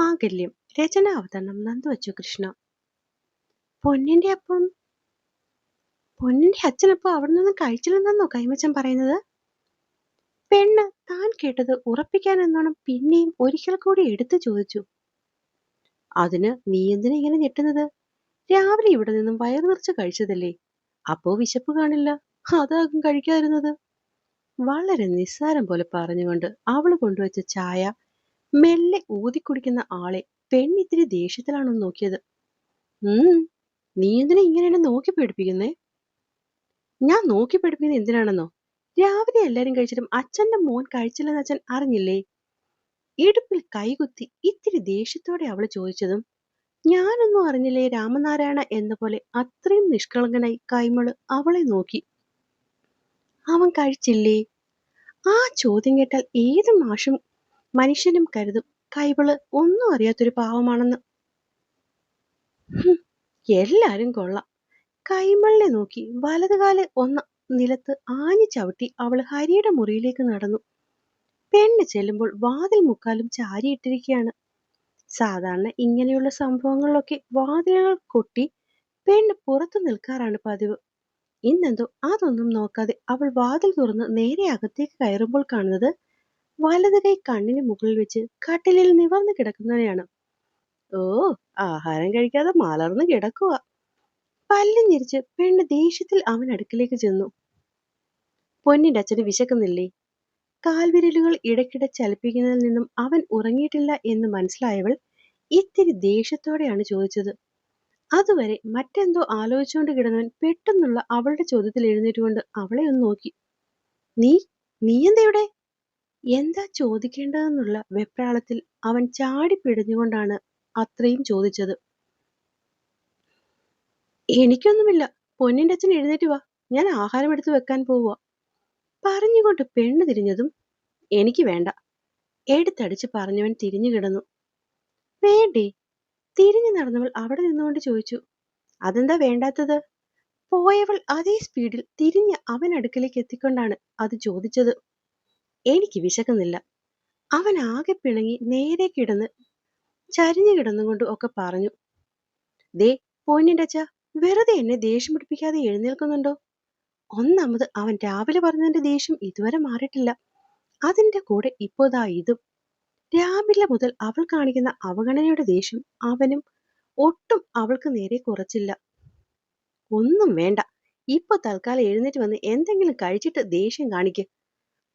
മാംഗല്യം. രചനാവതരണം നന്ദു കൃഷ്ണ. പൊന്നിന്റെ അപ്പം പൊന്നിന്റെ അച്ഛനപ്പം അവിടെ നിന്നും കഴിച്ചില്ലെന്നോ കൈമച്ചൻ പറയുന്നത്? പെണ്ണ് താൻ കേട്ടത് ഉറപ്പിക്കാനെന്നോണം പിന്നെയും ഒരിക്കൽ കൂടി എടുത്തു ചോദിച്ചു. അതിന് നീ എന്തിനാ ഇങ്ങനെ ഞെട്ടുന്നത്? രാവിലെ ഇവിടെ നിന്നും വയറു നിറച്ച് കഴിച്ചതല്ലേ, അപ്പോ വിശപ്പ് കാണില്ല, അതാകും കഴിക്കാതിരുന്നത്. വളരെ നിസ്സാരം പോലെ പറഞ്ഞുകൊണ്ട് അവള് കൊണ്ടുവച്ച ചായ മെല്ലെ ഊതിക്കുടിക്കുന്ന ആളെ പെണ്ണിത്തിരി ദേഷ്യത്തിലാണോ നോക്കിയത്. നീ എന്തിനാ ഇങ്ങനെ എന്നെ നോക്കി പേടിപ്പിക്കുന്നേ? ഞാൻ നോക്കി പേടിപ്പിക്കുന്നത് എന്തിനാണെന്നോ? രാവിലെ എല്ലാരും കഴിച്ചിട്ടും അച്ഛന്റെ മോൻ കഴിച്ചില്ലെന്ന് അച്ഛൻ അറിഞ്ഞില്ലേ? ഇടുപ്പിൽ കൈകുത്തി ഇത്തിരി ദേഷ്യത്തോടെ അവള് ചോദിച്ചതും ഞാനൊന്നും അറിഞ്ഞില്ലേ രാമനാരായണ എന്ന പോലെ അത്രയും നിഷ്കളങ്കനായി കൈമള് അവളെ നോക്കി. അവൻ കഴിച്ചില്ലേ? ആ ചോദ്യം കേട്ടാൽ ഏത് മനുഷ്യനും കരുതും കൈവള് ഒന്നും അറിയാത്തൊരു പാവമാണെന്ന്. എല്ലാരും കൊള്ളാം. കൈമളിനെ നോക്കി വലതുകാല് ഒന്ന് നിലത്ത് ആഞ്ഞു ചവിട്ടി അവള് ഹരിയുടെ മുറിയിലേക്ക് നടന്നു. പെണ്ണ് ചെല്ലുമ്പോൾ വാതിൽ മുക്കാലും ചാരിയിട്ടിരിക്കുകയാണ്. സാധാരണ ഇങ്ങനെയുള്ള സംഭവങ്ങളിലൊക്കെ വാതിലുകൾ കൊട്ടി പെണ്ണ് പുറത്തു നിൽക്കാറാണ് പതിവ്. ഇന്നെന്തോ അതൊന്നും നോക്കാതെ അവൾ വാതിൽ തുറന്ന് നേരെ അകത്തേക്ക് കയറുമ്പോൾ കാണുന്നത് വലത് കൈ കണ്ണിന് മുകളിൽ വെച്ച് കട്ടിലിൽ നിവർന്നു കിടക്കുന്നവനെയാണ്. ഓ, ആഹാരം കഴിക്കാതെ മലർന്നു കിടക്കുക. പല്ലും ഞെരിച്ച് പെണ്ണ് ദേഷ്യത്തിൽ അവൻ അടുക്കിലേക്ക് ചെന്നു. പൊന്നിന്റെ അച്ഛന് വിശക്കുന്നില്ലേ? കാൽവിരലുകൾ ഇടയ്ക്കിടെ ചലിപ്പിക്കുന്നതിൽ നിന്നും അവൻ ഉറങ്ങിയിട്ടില്ല എന്ന് മനസ്സിലായവൾ ഇത്തിരി ദേഷ്യത്തോടെയാണ് ചോദിച്ചത്. അതുവരെ മറ്റെന്തോ ആലോചിച്ചുകൊണ്ട് കിടന്നവൻ പെട്ടെന്നുള്ള അവളുടെ ചോദ്യത്തിൽ എഴുന്നേറ്റുകൊണ്ട് അവളെ ഒന്ന് നോക്കി. നീ എന്താ? എന്താ ചോദിക്കേണ്ടതെന്നുള്ള വെപ്രാളത്തിൽ അവൻ ചാടി പിടഞ്ഞുകൊണ്ടാണ് അത്രയും ചോദിച്ചത്. എനിക്കൊന്നുമില്ല, പൊന്നിന്റെ അച്ഛൻ എഴുന്നേറ്റ് വാ, ഞാൻ ആഹാരം എടുത്തു വെക്കാൻ പോവുക. പറഞ്ഞുകൊണ്ട് പെണ്ണ് തിരിഞ്ഞതും എനിക്ക് വേണ്ട, എടുത്തടിച്ച് പറഞ്ഞവൻ തിരിഞ്ഞു കിടന്നു. വേണ്ടേ? തിരിഞ്ഞു നടന്നവൾ അവിടെ നിന്നുകൊണ്ട് ചോദിച്ചു. അതെന്താ വേണ്ടാത്തത്? പോയവൾ അതേ സ്പീഡിൽ തിരിഞ്ഞ് അവൻ അടുക്കലേക്ക് എത്തിക്കൊണ്ടാണ് അത് ചോദിച്ചത്. എനിക്ക് വിശക്കുന്നില്ല. അവൻ ആകെ പിണങ്ങി നേരെ കിടന്ന് ചരിഞ്ഞു കിടന്നുകൊണ്ട് ഒക്കെ പറഞ്ഞു. ദേ പൊന്നിന്റെ അച്ഛ, വെറുതെ എന്നെ ദേഷ്യം പിടിപ്പിക്കാതെ എഴുന്നേൽക്കുന്നുണ്ടോ? ഒന്നാമത് അവൻ രാവിലെ പറഞ്ഞതിന്റെ ദേഷ്യം ഇതുവരെ മാറിയിട്ടില്ല. അതിന്റെ കൂടെ ഇപ്പോതാ ഇതും. രാവിലെ മുതൽ അവൾ കാണിക്കുന്ന അവഗണനയുടെ ദേഷ്യം അവനും ഒട്ടും അവൾക്ക് നേരെ കുറച്ചില്ല. ഒന്നും വേണ്ട, ഇപ്പൊ തൽക്കാലം എഴുന്നേറ്റ് വന്ന് എന്തെങ്കിലും കഴിച്ചിട്ട് ദേഷ്യം കാണിക്ക്.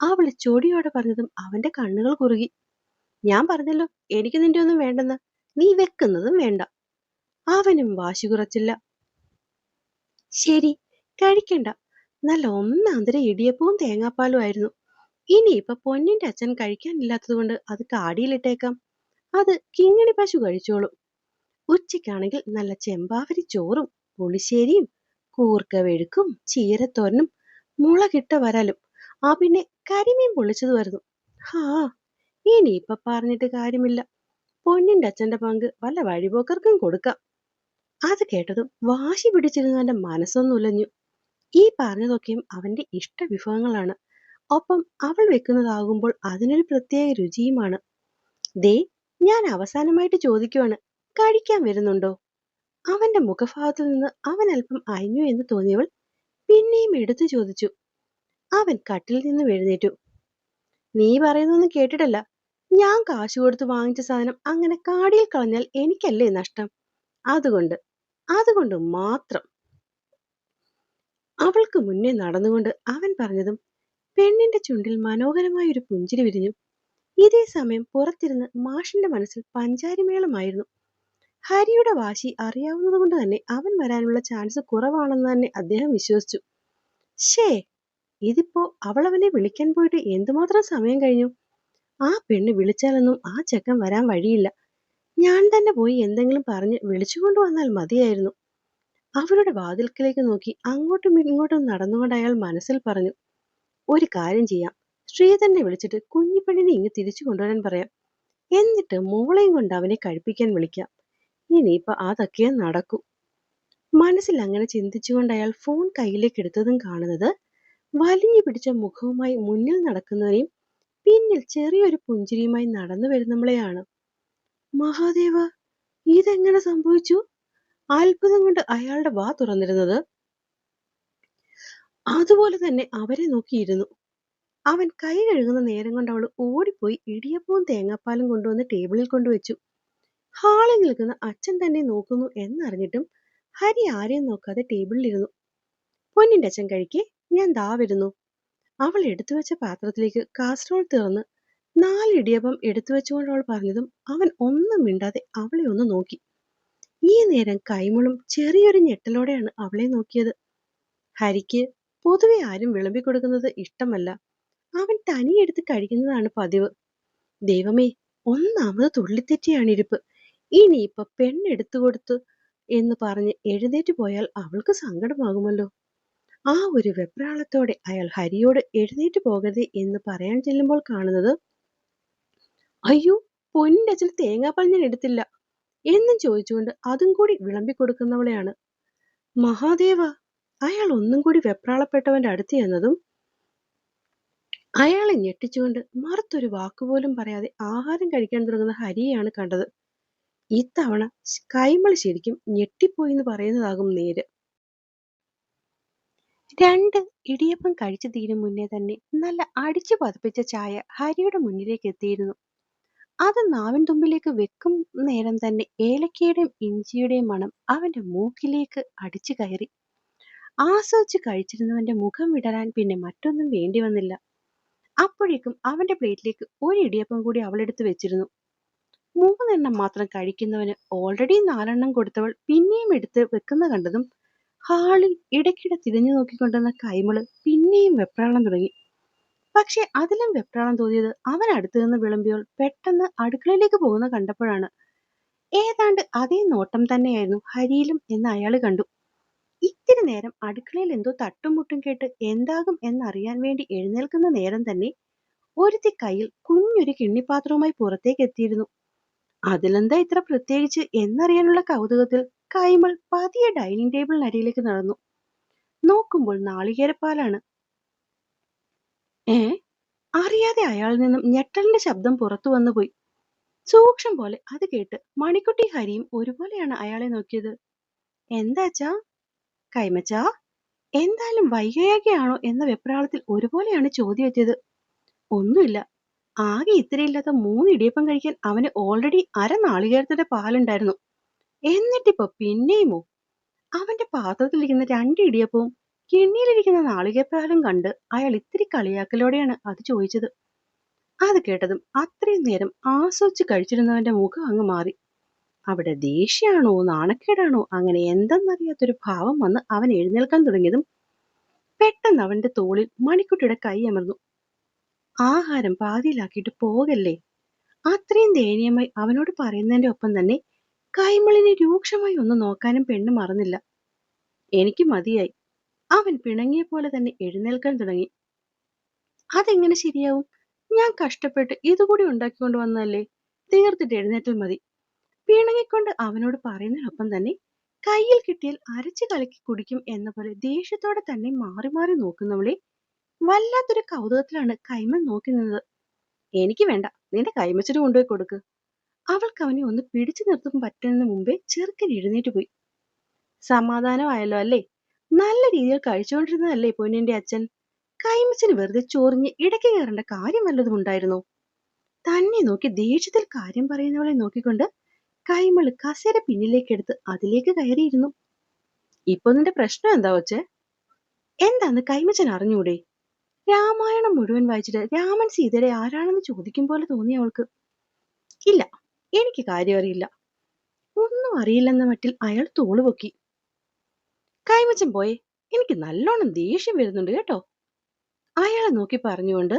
അവൾ ചൊടിയോടെ പറഞ്ഞതും അവന്റെ കണ്ണുകൾ കുറുകി. ഞാൻ പറഞ്ഞല്ലോ എനിക്ക് നിന്റെ ഒന്നും വേണ്ടെന്ന്, നീ വെക്കുന്നതും വേണ്ട. അവനും വാശി കുറച്ചില്ല. ശരി, കഴിക്കണ്ട. നല്ല ഒന്നാന്തര ഇടിയപ്പവും തേങ്ങാപ്പാലും ആയിരുന്നു. ഇനിയിപ്പൊ പൊന്നിന്റെ അച്ഛൻ കഴിക്കാനില്ലാത്തത് കൊണ്ട് അത് കാടിയിലിട്ടേക്കാം. അത് കിങ്ങിണി പശു കഴിച്ചോളും. ഉച്ചയ്ക്കാണെങ്കിൽ നല്ല ചെമ്പാവരി ചോറും പുളിശ്ശേരിയും കൂർക്ക വെഴുക്കും ചീരത്തോരനും മുളകിട്ട വരലും, ആ പിന്നെ കരിമീൻ പൊള്ളിച്ചത് വരുന്നു. ഇനിയിപ്പൊ പറഞ്ഞിട്ട് കാര്യമില്ല, പൊന്നിന്റെ അച്ഛന്റെ പങ്ക് വല്ല വഴിപോക്കർക്കും കൊടുക്കാം. അത് കേട്ടതും വാശി പിടിച്ചിരുന്നവന്റെ മനസ്സൊന്നും ഉലഞ്ഞു. ഈ പറഞ്ഞതൊക്കെയും അവന്റെ ഇഷ്ടവിഭവങ്ങളാണ്. ഒപ്പം അവൾ വെക്കുന്നതാകുമ്പോൾ അതിനൊരു പ്രത്യേക രുചിയുമാണ്. ദേ, ഞാൻ അവസാനമായിട്ട് ചോദിക്കുവാണ്, കഴിക്കാൻ വരുന്നുണ്ടോ? അവന്റെ മുഖഭാവത്തിൽ നിന്ന് അവൻ അല്പം അയഞ്ഞു എന്ന് തോന്നിയവൾ പിന്നെയും എടുത്തു ചോദിച്ചു. അവൻ കട്ടിൽ നിന്ന് എഴുന്നേറ്റു. നീ പറയുന്നൊന്നും കേട്ടിട്ടല്ല. ഞാൻ കാശ് കൊടുത്ത് വാങ്ങിച്ച സാധനം അങ്ങനെ കാടിയിൽ കളഞ്ഞാൽ എനിക്കല്ലേ നഷ്ടം? അതുകൊണ്ട് മാത്രം. അവൾക്ക് മുന്നേ നടന്നുകൊണ്ട് അവൻ പറഞ്ഞതും പെണ്ണിന്റെ ചുണ്ടിൽ മനോഹരമായ ഒരു പുഞ്ചിരി വിരിഞ്ഞു. ഇതേ സമയം പുറത്തിരുന്ന് മാഷിന്റെ മനസ്സിൽ പഞ്ചാരിമേളമായിരുന്നു. ഹരിയുടെ വാശി അറിയാവുന്നത് കൊണ്ട് തന്നെ അവൻ വരാനുള്ള ചാൻസ് കുറവാണെന്ന് തന്നെ അദ്ദേഹം വിശ്വസിച്ചു. ഇതിപ്പോ അവളവനെ വിളിക്കാൻ പോയിട്ട് എന്തുമാത്രം സമയം കഴിഞ്ഞു? ആ പെണ്ണ് വിളിച്ചാലൊന്നും ആ ചെക്കൻ വരാൻ വഴിയില്ല. ഞാൻ തന്നെ പോയി എന്തെങ്കിലും പറഞ്ഞ് വിളിച്ചുകൊണ്ടു വന്നാൽ മതിയായിരുന്നു. അവളുടെ വാതിൽക്കലേക്ക് നോക്കി അങ്ങോട്ടും ഇങ്ങോട്ടും നടന്നുകൊണ്ട് അയാൾ മനസ്സിൽ പറഞ്ഞു. ഒരു കാര്യം ചെയ്യാം, ശ്രീധരനെ വിളിച്ചിട്ട് കുഞ്ഞിപ്പെണ്ണിനെ ഇങ്ങ് തിരിച്ചു കൊണ്ടുവരാൻ പറയാം. എന്നിട്ട് മോളെയും കൊണ്ട് അവനെ കഴിപ്പിക്കാൻ വിളിക്കാം. ഇനിയിപ്പൊ അതൊക്കെ നടക്കൂ. മനസ്സിൽ അങ്ങനെ ചിന്തിച്ചുകൊണ്ട് അയാൾ ഫോൺ കയ്യിലേക്ക് എടുത്തതും കാണുന്നത് വലിഞ്ഞു പിടിച്ച മുഖവുമായി മുന്നിൽ നടക്കുന്നവരെയും പിന്നിൽ ചെറിയൊരു പുഞ്ചിരിയുമായി നടന്നു വരുന്നവളെയാണ്. മഹാദേവ, ഇതെങ്ങനെ സംഭവിച്ചു? അത്ഭുതം കൊണ്ട് അയാളുടെ വാ തുറന്നിരുന്നത്. അതുപോലെ തന്നെ അവരെ നോക്കിയിരുന്നു. അവൻ കൈ കഴുകുന്ന നേരം കൊണ്ട് അവൾ ഓടിപ്പോയി ഇടിയപ്പവും തേങ്ങാപ്പാലും കൊണ്ടുവന്ന് ടേബിളിൽ കൊണ്ടുവച്ചു. ഹാളിൽ നിൽക്കുന്ന അച്ഛൻ തന്നെ നോക്കുന്നു എന്നറിഞ്ഞിട്ടും ഹരി ആരെയും നോക്കാതെ ടേബിളിലിരുന്നു. പൊന്നിന്റെ അച്ഛൻ കഴിക്കേ, ഞാൻ ദാ വരുന്നു. അവൾ എടുത്തുവെച്ച പാത്രത്തിലേക്ക് കാസറോൾ തുറന്ന് 4 ഇടിയപ്പം എടുത്തു വെച്ചുകൊണ്ട് അവൾ പറഞ്ഞതും അവൻ ഒന്നും മിണ്ടാതെ അവളെ ഒന്ന് നോക്കി. ഈ നേരം കൈമളും ചെറിയൊരു ഞെട്ടലോടെയാണ് അവളെ നോക്കിയത്. ഹരിക്ക് പൊതുവെ ആരും വിളമ്പിക്കൊടുക്കുന്നത് ഇഷ്ടമല്ല. അവൻ തനിയെടുത്ത് കഴിക്കുന്നതാണ് പതിവ്. ദൈവമേ, ഒന്നാമത് തുള്ളിത്തെറ്റിയാണിരിപ്പ്. ഇനിയിപ്പൊ പെണ്ണെടുത്തു കൊടുത്തു എന്ന് പറഞ്ഞ് എഴുന്നേറ്റ് പോയാൽ അവൾക്ക് സങ്കടമാകുമല്ലോ. ആ ഒരു വെപ്രാളത്തോടെ അയാൾ ഹരിയോട് എഴുന്നേറ്റ് പോകരുത് എന്ന് പറയാൻ ചെല്ലുമ്പോൾ കാണുന്നത്, അയ്യോ, പൊന്നിന്റെ അച്ഛൻ തേങ്ങാപ്പാൽ ഞാൻ എടുത്തില്ല എന്നും ചോദിച്ചുകൊണ്ട് അതും കൂടി വിളമ്പിക്കൊടുക്കുന്നവളെയാണ്. മഹാദേവ, അയാൾ ഒന്നും കൂടി വെപ്രാളപ്പെട്ടവന്റെ അടുത്ത് ചെന്നതും അയാളെ ഞെട്ടിച്ചുകൊണ്ട് മറുത്തൊരു വാക്കുപോലും പറയാതെ ആഹാരം കഴിക്കാൻ തുടങ്ങുന്ന ഹരിയെയാണ് കണ്ടത്. ഇത്തവണ കൈമൾ ശരിക്കും ഞെട്ടിപ്പോയിന്ന് പറയുന്നതാകും നേര്. 2 ഇടിയപ്പം കഴിച്ചു തീരും മുന്നേ തന്നെ നല്ല അടിച്ചു പതപ്പിച്ച ചായ ഹരിയുടെ മുന്നിലേക്ക് എത്തിയിരുന്നു. അത് നാവിൻ തുമ്പിലേക്ക് വെക്കും നേരം തന്നെ ഏലക്കയുടെയും ഇഞ്ചിയുടെയും മണം അവന്റെ മൂക്കിലേക്ക് അടിച്ചു കയറി. ആസ്വദിച്ച് കഴിച്ചിരുന്നവന്റെ മുഖം വിടരാൻ പിന്നെ മറ്റൊന്നും വേണ്ടി വന്നില്ല. അപ്പോഴേക്കും അവന്റെ പ്ലേറ്റിലേക്ക് ഒരു ഇടിയപ്പം കൂടി അവളെടുത്ത് വെച്ചിരുന്നു. 3 മാത്രം കഴിക്കുന്നവന് ഓൾറെഡി 4 കൊടുത്തവൾ പിന്നെയും എടുത്ത് വെക്കുന്ന കണ്ടതും ഹാളിൽ ഇടയ്ക്കിടെ തിരിഞ്ഞു നോക്കിക്കൊണ്ടിരുന്ന കൈമള് പിന്നെയും വെപ്രാളം തുടങ്ങി. പക്ഷെ അതിലും വെപ്രാളം തോന്നിയത് അവൻ അടുത്തു നിന്ന് വിളമ്പിയോൾ പെട്ടെന്ന് അടുക്കളയിലേക്ക് പോകുന്ന കണ്ടപ്പോഴാണ്. ഏതാണ്ട് അതേ നോട്ടം തന്നെയായിരുന്നു ഹരിയിലും എന്ന് അയാള് കണ്ടു. ഇത്തിരി നേരം അടുക്കളയിൽ എന്തോ തട്ടുമുട്ടും കേട്ട് എന്താകും എന്നറിയാൻ വേണ്ടി എഴുന്നേൽക്കുന്ന നേരം തന്നെ ഒരുത്തി കയ്യിൽ കുഞ്ഞൊരു കിണ്ണിപ്പാത്രവുമായി പുറത്തേക്ക് എത്തിയിരുന്നു. അതിലെന്താ ഇത്ര പ്രത്യേകിച്ച് എന്നറിയാനുള്ള കൗതുകത്തിൽ കൈമൾ പതിയെ ഡൈനിങ് ടേബിളിനരിയിലേക്ക് നടന്നു. നോക്കുമ്പോൾ നാളികേരപ്പാലാണ്. അറിയാതെ അയാളിൽ നിന്നും ഞെട്ടലിന്റെ ശബ്ദം പുറത്തു വന്നുപോയി. സൂക്ഷം പോലെ അത് കേട്ട് മണിക്കുട്ടി ഹരിയും ഒരുപോലെയാണ് അയാളെ നോക്കിയത്. എന്താച്ചാ? കൈമച്ചാ, എന്തായാലും വൈകയാകെയാണോ എന്ന വെപ്രാളത്തിൽ ഒരുപോലെയാണ് ചോദ്യം എത്തിയത്. ഒന്നുമില്ല, ആകെ ഇത്രയില്ലാത്ത 3 ഇടിയപ്പം കഴിക്കാൻ അവന് ഓൾറെഡി അര നാളികേരത്തിന്റെ പാലുണ്ടായിരുന്നു. എന്നിട്ടിപ്പോ പിന്നെയുമോ? അവന്റെ പാത്രത്തിലിരിക്കുന്ന 2 ഇടിയപ്പവും കിണ്ണിയിലിരിക്കുന്ന നാളികേരപ്പാലും കണ്ട് അയാൾ ഇത്തിരി കളിയാക്കലോടെയാണ് അത് ചോദിച്ചത്. അത് കേട്ടതും അത്രയും നേരം ആസ്വദിച്ച് കഴിച്ചിരുന്നവന്റെ മുഖം അങ്ങ് മാറി. അവിടെ ദേഷ്യാണോ നാണക്കേടാണോ അങ്ങനെ എന്തെന്നറിയാത്തൊരു ഭാവം വന്ന് അവൻ എഴുന്നേൽക്കാൻ തുടങ്ങിയതും പെട്ടെന്ന് അവന്റെ തോളിൽ മണിക്കുട്ടിയുടെ കൈ അമർന്നു. ആഹാരം പാതിയിലാക്കിയിട്ട് പോകല്ലേ. അത്രയും ദയനീയമായി അവനോട് പറയുന്നതിന്റെ ഒപ്പം തന്നെ കൈമളിനെ രൂക്ഷമായി ഒന്ന് നോക്കാനും പെണ്ണ് മറന്നില്ല. എനിക്ക് മതിയായി. അവൻ പിണങ്ങിയ പോലെ തന്നെ എഴുന്നേൽക്കാൻ തുടങ്ങി. അതെങ്ങനെ ശരിയാവും? ഞാൻ കഷ്ടപ്പെട്ട് ഇതുകൂടി ഉണ്ടാക്കിക്കൊണ്ട് വന്നതല്ലേ. തീർത്തിട്ട് എഴുന്നേറ്റാൽ മതി. പിണങ്ങിക്കൊണ്ട് അവനോട് പറയുന്നതിനൊപ്പം തന്നെ കയ്യിൽ കിട്ടിയാൽ അരച്ചു കലക്കി കുടിക്കും എന്ന പോലെ ദേഷ്യത്തോടെ തന്നെ മാറി മാറി നോക്കുന്നവളെ വല്ലാത്തൊരു കൗതുകത്തിലാണ് കൈമൾ നോക്കി നിന്നത്. എനിക്ക് വേണ്ട, നിന്റെ കൈമച്ചിന് കൊണ്ടുപോയി കൊടുക്ക്. അവൾക്ക് അവനെ ഒന്ന് പിടിച്ചു നിർത്തും പറ്റുന്നതിന് മുമ്പേ ചെറുക്കൻ എഴുന്നേറ്റ് പോയി. സമാധാനമായല്ലോ അല്ലേ? നല്ല രീതിയിൽ കഴിച്ചുകൊണ്ടിരുന്നതല്ലേ പൊന്നിന്റെ അച്ഛൻ? കൈമച്ചന് വെറുതെ ചൊറിഞ്ഞ് ഇടയ്ക്ക് കയറേണ്ട കാര്യം വല്ലതും ഉണ്ടായിരുന്നോ? തന്നെ നോക്കി ദേഷ്യത്തിൽ കാര്യം പറയുന്നവളെ നോക്കിക്കൊണ്ട് കൈമള് കസേര പിന്നിലേക്കെടുത്ത് അതിലേക്ക് കയറിയിരുന്നു. ഇപ്പൊ നിന്റെ പ്രശ്നം എന്താ വച്ചേ? എന്താന്ന് കൈമച്ചൻ അറിഞ്ഞൂടെ? രാമായണം മുഴുവൻ വായിച്ചിട്ട് രാമൻ സീതയുടെ ആരാണെന്ന് ചോദിക്കും പോലെ തോന്നി അവൾക്ക്. ഇല്ല, എനിക്ക് കാര്യം അറിയില്ല. ഒന്നും അറിയില്ലെന്ന മട്ടിൽ അയാൾ തോളുപൊക്കി. കൈമച്ചൻ പോയെ, എനിക്ക് നല്ലോണം ദേഷ്യം വരുന്നുണ്ട് കേട്ടോ. അയാളെ നോക്കി പറഞ്ഞുകൊണ്ട്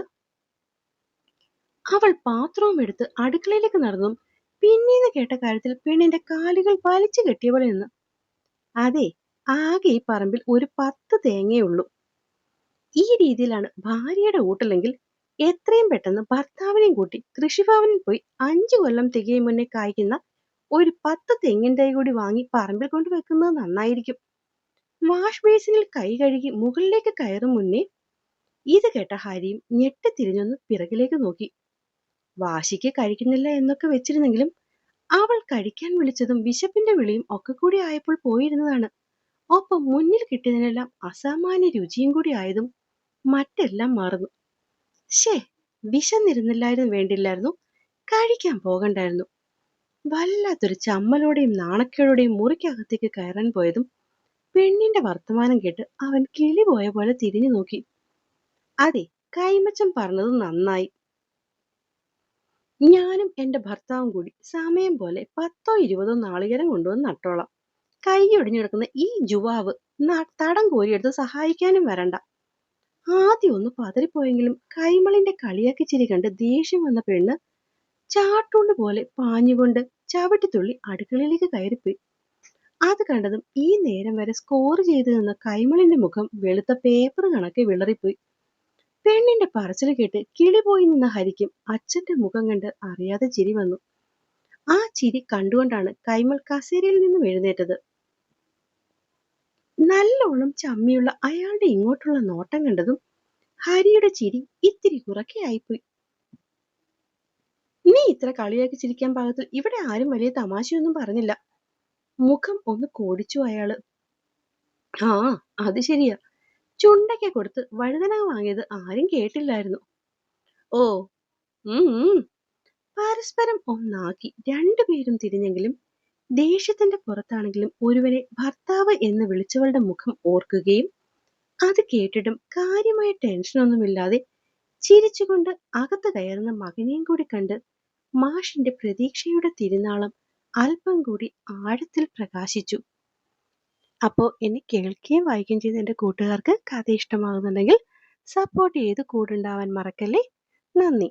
അവൾ പാത്രവും എടുത്ത് അടുക്കളയിലേക്ക് നടന്നു. പിന്നീന്ന് കേട്ട കാര്യത്തിൽ പെണ്ണിന്റെ കാലുകൾ വലിച്ചു കെട്ടിയ പോലെ നിന്ന്. അതെ, ആകെ ഈ പറമ്പിൽ ഒരു 10 തേങ്ങയേ ഉള്ളൂ. ഈ രീതിയിലാണ് ഭാര്യയുടെ ഊട്ടലെങ്കിൽ എത്രയും പെട്ടെന്ന് ഭർത്താവിനെയും കൂട്ടി കൃഷിഭവനിൽ പോയി 5 കൊല്ലം തികയും മുന്നേ കായ്ക്കുന്ന ഒരു 10 തെങ്ങിൻ തൈ കൂടി വാങ്ങി പറമ്പിൽ കൊണ്ട് വെക്കുന്നത് നന്നായിരിക്കും. വാഷ് ബേസിനിൽ കൈ കഴുകി മുകളിലേക്ക് കയറും മുന്നേ ഇത് കേട്ട ഹരിയും ഞെട്ടിത്തിരിഞ്ഞൊന്ന് പിറകിലേക്ക് നോക്കി. വാശിക്ക് കഴിക്കുന്നില്ല എന്നൊക്കെ വെച്ചിരുന്നെങ്കിലും അവൾ കഴിക്കാൻ വിളിച്ചതും വിശപ്പിന്റെ വിളിയും ഒക്കെ കൂടി ആയപ്പോൾ പോയിരുന്നതാണ്. ഒപ്പം മുന്നിൽ കിട്ടിയതിനെല്ലാം അസാമാന്യ രുചിയും കൂടി ആയതും മറ്റെല്ലാം മറന്നു. ഷേ, വിശന്നിരുന്നില്ലായിരുന്നു വേണ്ടില്ലായിരുന്നു, കഴിക്കാൻ പോകണ്ടായിരുന്നു. വല്ലാത്തൊരു ചമ്മലോടെയും നാണക്കേടോടെയും മുറിക്കകത്തേക്ക് കയറാൻ പോയതും പെണ്ണിന്റെ വർത്തമാനം കേട്ട് അവൻ കിളി പോയ പോലെ തിരിഞ്ഞു നോക്കി. അതെ, കൈമച്ചൻ പറഞ്ഞത് നന്നായി. ഞാനും എന്റെ ഭർത്താവും കൂടി സമയം പോലെ 10-20 നാളികേരം കൊണ്ടുവന്ന് നട്ടോളാം. കൈയൊടിഞ്ഞു കിടക്കുന്ന ഈ ജുവാവ് തടം കോരിയെടുത്ത് സഹായിക്കാനും വരണ്ട. ആദ്യം ഒന്ന് പതറിപ്പോയെങ്കിലും കൈമളിന്റെ കളിയാക്കി ചിരി കണ്ട് ദേഷ്യം വന്ന പെണ്ണ് ചാട്ടുകൊണ്ട് പോലെ പാഞ്ഞുകൊണ്ട് ചവിട്ടിത്തുള്ളി അടുക്കളയിലേക്ക് കയറിപ്പോയി. അത് കണ്ടതും ഈ നേരം വരെ സ്കോർ ചെയ്തു നിന്ന കൈമളിന്റെ മുഖം വെളുത്ത പേപ്പർ കണക്കെ വിളറിപ്പോയി. പെണ്ണിന്റെ പറച്ചിൽ കേട്ട് കിളി പോയി നിന്ന ഹരിക്കും അച്ഛന്റെ മുഖം കണ്ട് അറിയാതെ ചിരി വന്നു. ആ ചിരി കണ്ടുകൊണ്ടാണ് കൈമൾ കസേരയിൽ നിന്നും എഴുന്നേറ്റത്. നല്ലോണം ചമ്മിയുള്ള അയാളുടെ ഇങ്ങോട്ടുള്ള നോട്ടം കണ്ടതും ഹരിയുടെ ചിരി ഇത്തിരി കുറക്കെയായിപ്പോയി. നീ ഇത്ര കളിയാക്കി ചിരിക്കാൻ പാകത്തിൽ ഇവിടെ ആരും വലിയ തമാശയൊന്നും പറഞ്ഞില്ല. മുഖം ഒന്ന് കോടിച്ചു അയാള്. ആ, അത് ശരിയാ. ചുണ്ടയ്ക്ക കൊടുത്ത് വഴുതന വാങ്ങിയത് ആരും കേട്ടില്ലായിരുന്നു. ഓ, ഉം. പരസ്പരം ഒന്നാക്കി രണ്ടുപേരും തിരിഞ്ഞെങ്കിലും ദേഷ്യത്തിന്റെ പുറത്താണെങ്കിലും ഒരുവനെ ഭർത്താവ് എന്ന് വിളിച്ചവളുടെ മുഖം ഓർക്കുകയും അത് കേട്ടിട്ടും കാര്യമായ ടെൻഷനൊന്നുമില്ലാതെ ചിരിച്ചുകൊണ്ട് അകത്ത് കയറുന്ന മകനെയും കൂടി കണ്ട് മാഷിന്റെ പ്രതീക്ഷയുടെ തിരുനാളം അല്പം കൂടി ആഴത്തിൽ പ്രകാശിച്ചു. അപ്പോൾ എന്നെ കേൾക്കുകയും വായിക്കുകയും ചെയ്ത എൻ്റെ കൂട്ടുകാർക്ക് കഥ ഇഷ്ടമാകുന്നുണ്ടെങ്കിൽ സപ്പോർട്ട് ചെയ്ത് കൂടുണ്ടാവാൻ മറക്കല്ലേ. നന്ദി.